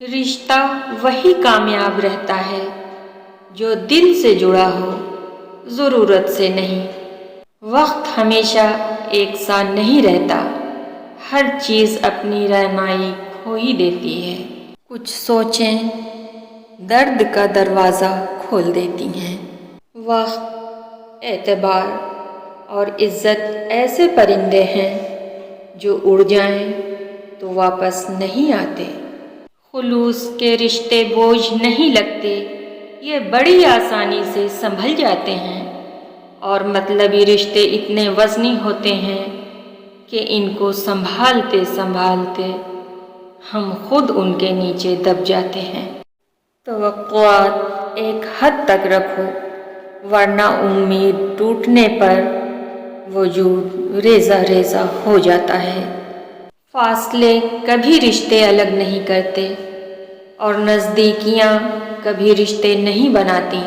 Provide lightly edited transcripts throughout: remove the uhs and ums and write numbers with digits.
رشتہ وہی کامیاب رہتا ہے جو دل سے جڑا ہو، ضرورت سے نہیں۔ وقت ہمیشہ ایک سا نہیں رہتا، ہر چیز اپنی رہنمائی کھو ہی دیتی ہے۔ کچھ سوچیں درد کا دروازہ کھول دیتی ہیں۔ وقت، اعتبار اور عزت ایسے پرندے ہیں جو اڑ جائیں تو واپس نہیں آتے۔ خلوص کے رشتے بوجھ نہیں لگتے، یہ بڑی آسانی سے سنبھل جاتے ہیں، اور مطلبی رشتے اتنے وزنی ہوتے ہیں کہ ان کو سنبھالتے سنبھالتے ہم خود ان کے نیچے دب جاتے ہیں۔ توقعات ایک حد تک رکھو، ورنہ امید ٹوٹنے پر وجود ریزہ ریزہ ہو جاتا ہے۔ فاصلے کبھی رشتے الگ نہیں کرتے، اور نزدیکیاں کبھی رشتے نہیں بناتی۔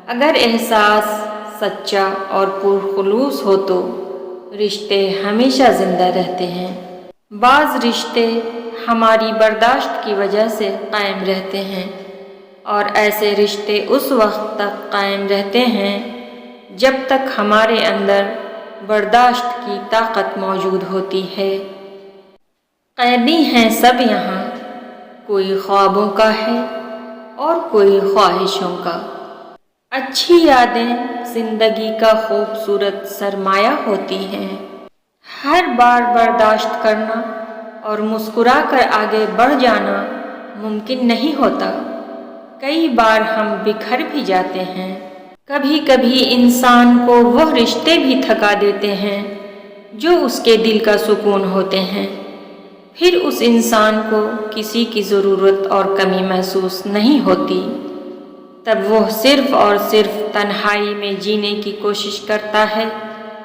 اگر احساس سچا اور پرخلوص ہو تو رشتے ہمیشہ زندہ رہتے ہیں۔ بعض رشتے ہماری برداشت کی وجہ سے قائم رہتے ہیں، اور ایسے رشتے اس وقت تک قائم رہتے ہیں جب تک ہمارے اندر برداشت کی طاقت موجود ہوتی ہے۔ قیدی ہیں سب یہاں، کوئی خوابوں کا ہے اور کوئی خواہشوں کا۔ اچھی یادیں زندگی کا خوبصورت سرمایہ ہوتی ہیں۔ ہر بار برداشت کرنا اور مسکرا کر آگے بڑھ جانا ممکن نہیں ہوتا۔ کئی بار ہم بکھر بھی جاتے ہیں۔ کبھی کبھی انسان کو وہ رشتے بھی تھکا دیتے ہیں جو اس کے دل کا سکون ہوتے ہیں۔ پھر اس انسان کو کسی کی ضرورت اور کمی محسوس نہیں ہوتی۔ تب وہ صرف اور صرف تنہائی میں جینے کی کوشش کرتا ہے،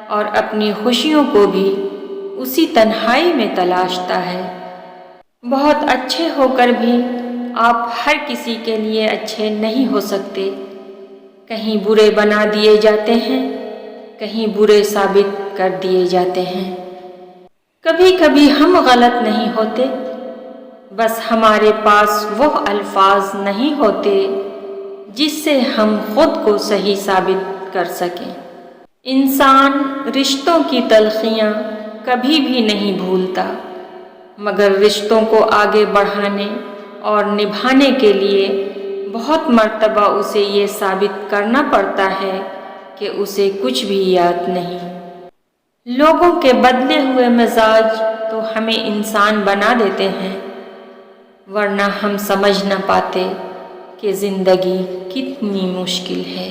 اور اپنی خوشیوں کو بھی اسی تنہائی میں تلاشتا ہے۔ بہت اچھے ہو کر بھی آپ ہر کسی کے لیے اچھے نہیں ہو سکتے۔ کہیں برے بنا دیے جاتے ہیں، کہیں برے ثابت کر دیے جاتے ہیں۔ کبھی کبھی ہم غلط نہیں ہوتے، بس ہمارے پاس وہ الفاظ نہیں ہوتے جس سے ہم خود کو صحیح ثابت کر سکیں۔ انسان رشتوں کی تلخیاں کبھی بھی نہیں بھولتا، مگر رشتوں کو آگے بڑھانے اور نبھانے کے لیے بہت مرتبہ اسے یہ ثابت کرنا پڑتا ہے کہ اسے کچھ بھی یاد نہیں۔ لوگوں کے بدلے ہوئے مزاج تو ہمیں انسان بنا دیتے ہیں، ورنہ ہم سمجھ نہ پاتے کہ زندگی کتنی مشکل ہے۔